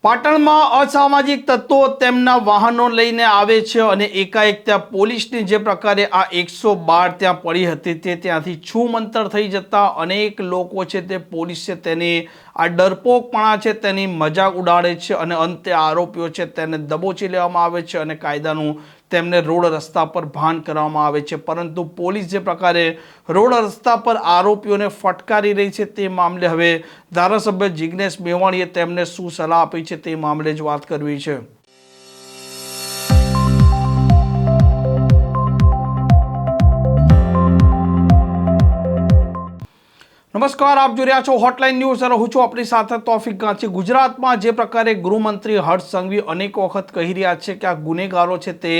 પાટણમાં અસામાજિક તત્વો તેમના વાહનો લઈને આવે છે અને એકાએક ત્યાં પોલીસની જે પ્રકારે આ 112 ત્યાં પડી હતી તે ત્યાંથી છૂમંતર થઈ જતા અનેક લોકો છે તે પોલીસ છે તેની આ ડરપોકપણા છે તેની મજાક ઉડાડે છે અને અંતે આરોપીઓ છે તેને દબોચી લેવામાં આવે છે અને કાયદાનું તેમને રોડ રસ્તા પર ભાન કરવામાં આવે છે, પરંતુ પોલીસ જે પ્રકારે રોડ રસ્તા પર આરોપીઓને ફટકારી રહી છે તે મામલે હવે ધારાસભ્ય જિગ્નેશ મેવાણીએ તેમને શું સલાહ આપી છે તે મામલે જ વાત કરવી છે। નમસ્કાર, આપ જોઈ રહ્યા છો હોટલાઇન ન્યૂઝ અને હું છું આપણી સાથે તોફિક ગાંચી। ગુજરાતમાં જે પ્રકારે ગૃહમંત્રી હર્ષ સંઘવી અનેક વખત કહી રહ્યા છે કે આ ગુનેગારો છે તે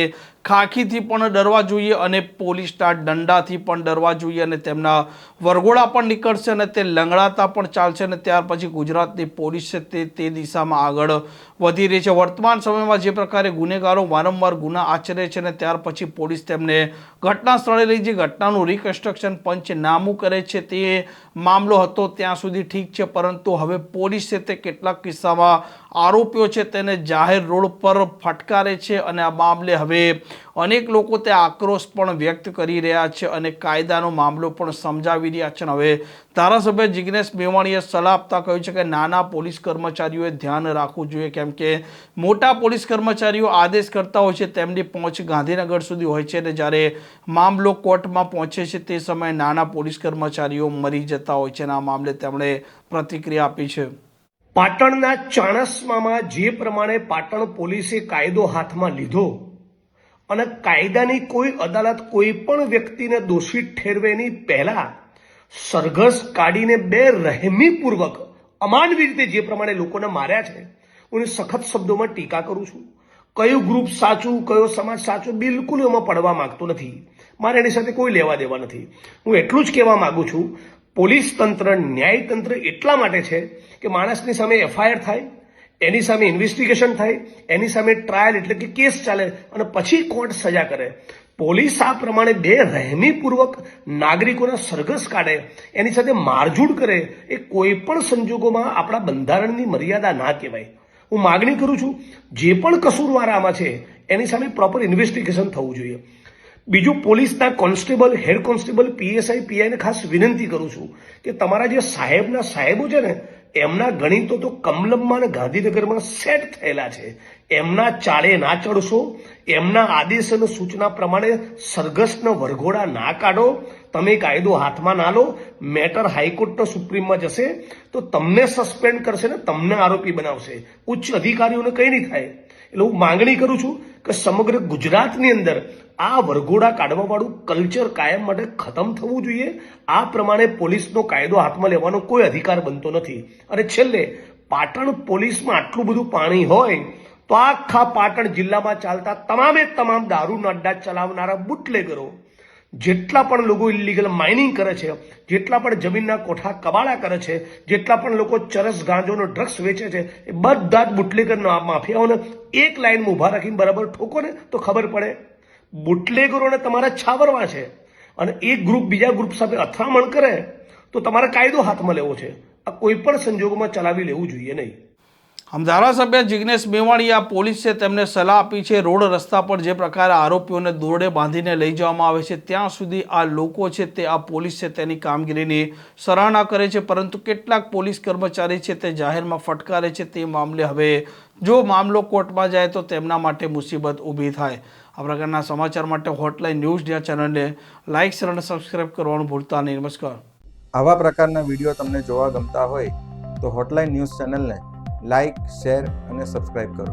ખાખીથી પણ ડરવા જોઈએ અને પોલીસના દંડાથી પણ ડરવા જોઈએ અને તેમના વરઘોડા પણ નીકળશે અને તે લંગડાતા પણ ચાલશે અને ત્યાર પછી ગુજરાતની પોલીસ છે તે દિશામાં આગળ વધી રહી છે। વર્તમાન સમયમાં જે પ્રકારે ગુનેગારો વારંવાર ગુના આચરે છે અને ત્યાર પછી પોલીસ તેમને ઘટના સ્થળે લઈ જઈ ઘટનાનું રિકન્સ્ટ્રક્શન પંચનામું કરે છે તે મામલો હતો ત્યાં સુધી ઠીક છે, પરંતુ હવે પોલીસ છે તે કેટલાક કિસ્સામાં આરોપીઓ છે તેને જાહેર રોડ પર ફટકારે છે અને આ મામલે હવે અનેક લોકો તે આક્રોશ પણ વ્યક્ત કરી રહ્યા છે અને કાયદાનો મામલો પણ સમજાવી રહ્યા છે। હવે ધારાસભ્ય જિગ્નેશ મેવાણીએ સલાહ આપતા કહ્યું છે કે નાના પોલીસ કર્મચારીઓએ ધ્યાન રાખવું જોઈએ, કેમ કે મોટા પોલીસ કર્મચારીઓ આદેશ કરતા હોય છે તેમની પહોંચ ગાંધીનગર સુધી હોય છે અને જ્યારે મામલો કોર્ટમાં પહોંચે છે તે સમયે નાના પોલીસ કર્મચારીઓ મરી જતા હોય છે અને આ મામલે તેમણે પ્રતિક્રિયા આપી છે। પાટણના ચાણસ્મામાં જે પ્રમાણે પાટણ પોલીસે કાયદો હાથમાં લીધો અને કાયદાની કોઈ અદાલત કોઈ પણ વ્યક્તિને દોષિત ઠેરવેની પહેલા સરઘસ કાઢીને બેરહેમીપૂર્વક અમાનવી રીતે જે પ્રમાણે લોકોને માર્યા છે, હું સખત શબ્દોમાં ટીકા કરું છું। કયું ગ્રુપ સાચું કયો સમાજ સાચું બિલકુલ એમાં પડવા માંગતો નથી, મારે એની સાથે કોઈ લેવા દેવા નથી। હું એટલું જ કહેવા માંગુ છું, પોલીસ તંત્ર ન્યાયતંત્ર એટલા માટે છે કે માણસની સામે એફઆઈઆર થાય, એની સામે ઇન્વેસ્ટિગેશન થાય, એની સામે ટ્રાયલ એટલે કે કેસ ચાલે અને પછી કોર્ટ સજા કરે। પોલીસ આ પ્રમાણે બેરહેમીપૂર્વક નાગરિકોના સરઘસ કાઢે, એની સાથે મારઝૂડ કરે, એ કોઈ પણ સંજોગોમાં આપણા બંધારણની મર્યાદા ના કહેવાય। હું માગણી કરું છું, જે પણ કસૂરવાર આમાં છે એની સામે પ્રોપર ઇન્વેસ્ટિગેશન થવું જોઈએ। બીજું, પોલીસના કોન્સ્ટેબલ, હેડ કોન્સ્ટેબલ, પીએસઆઈ, પીઆઈને ખાસ વિનંતી કરું છું કે તમારા જે સાહેબો છે ને એમના ગણિતો તો કમલમમાં અને ગાંધીનગરમાં સેટ થયેલા છે, એમના ચાળે ના ચડશો, એમના આદેશ અને સૂચના પ્રમાણે સરઘસના વરઘોડા ના કાઢો, તમે કાયદો હાથમાં ના લો। મેટર હાઈકોર્ટના સુપ્રીમમાં જશે તો તમને સસ્પેન્ડ કરશે ને તમને આરોપી બનાવશે, ઉચ્ચ અધિકારીઓને કંઈ નહીં થાય। એટલે હું માંગણી કરું છું કે સમગ્ર ગુજરાતની અંદર આ વરઘોડા કાઢવાવાળું કલ્ચર કાયમ માટે ખતમ થવું જોઈએ। આ પ્રમાણે પોલીસનો કાયદો હાથમાં લેવાનો કોઈ અધિકાર બનતો નથી। અને છેલ્લે, પાટણ પોલીસમાં આટલું બધું પાણી હોય તો આખા પાટણ જિલ્લામાં ચાલતા તમામ દારૂના અડ્ડા ચલાવનારા બુટલેગરો, જેટલા પણ લોકો ઇલીગલ માઇનિંગ કરે છે, જેટલા પણ જમીનના કોઠા કબાડા કરે છે, જેટલા પણ લોકો ચરસ ગાંજોનો ડ્રગ્સ વેચે છે, એ બધા જ બુટલેગરના માફિયાઓને એક લાઈનમાં ઊભા રાખીને બરાબર ઠોકો ને તો ખબર પડે। બુટલેગરોને તમારે છાવરવા છે અને એક ગ્રુપ બીજા ગ્રુપ સાથે અથડામણ કરે તો તમારે કાયદો હાથમાં લેવો છે। આ કોઈ પણ સંજોગોમાં ચલાવી લેવું જોઈએ નહીં। આમ ધારાસભ્ય જિગ્નેશ મેવાણીએ આ પોલીસ છે તેમને સલાહ આપી છે રોડ રસ્તા પર જે પ્રકારે આરોપીઓને દોરડે બાંધીને લઈ જવામાં આવે છે ત્યાં સુધી આ લોકો છે તે આ પોલીસ છે તેની કામગીરીની સરાહના કરે છે, પરંતુ કેટલાક પોલીસ કર્મચારી છે તે જાહેરમાં ફટકારે છે તે મામલે હવે જો મામલો કોર્ટમાં જાય તો તેમના માટે મુસીબત ઊભી થાય। આ પ્રકારના સમાચાર માટે હોટલાઇન ન્યૂઝ ચેનલને લાઇક, શેર અને સબસ્ક્રાઇબ કરવાનું ભૂલતા નહીં। નમસ્કાર। આવા પ્રકારના વિડીયો તમને જોવા ગમતા હોય તો હોટલાઇન ન્યૂઝ ચેનલને લાઇક, શેર અને સબસ્ક્રાઇબ કરો।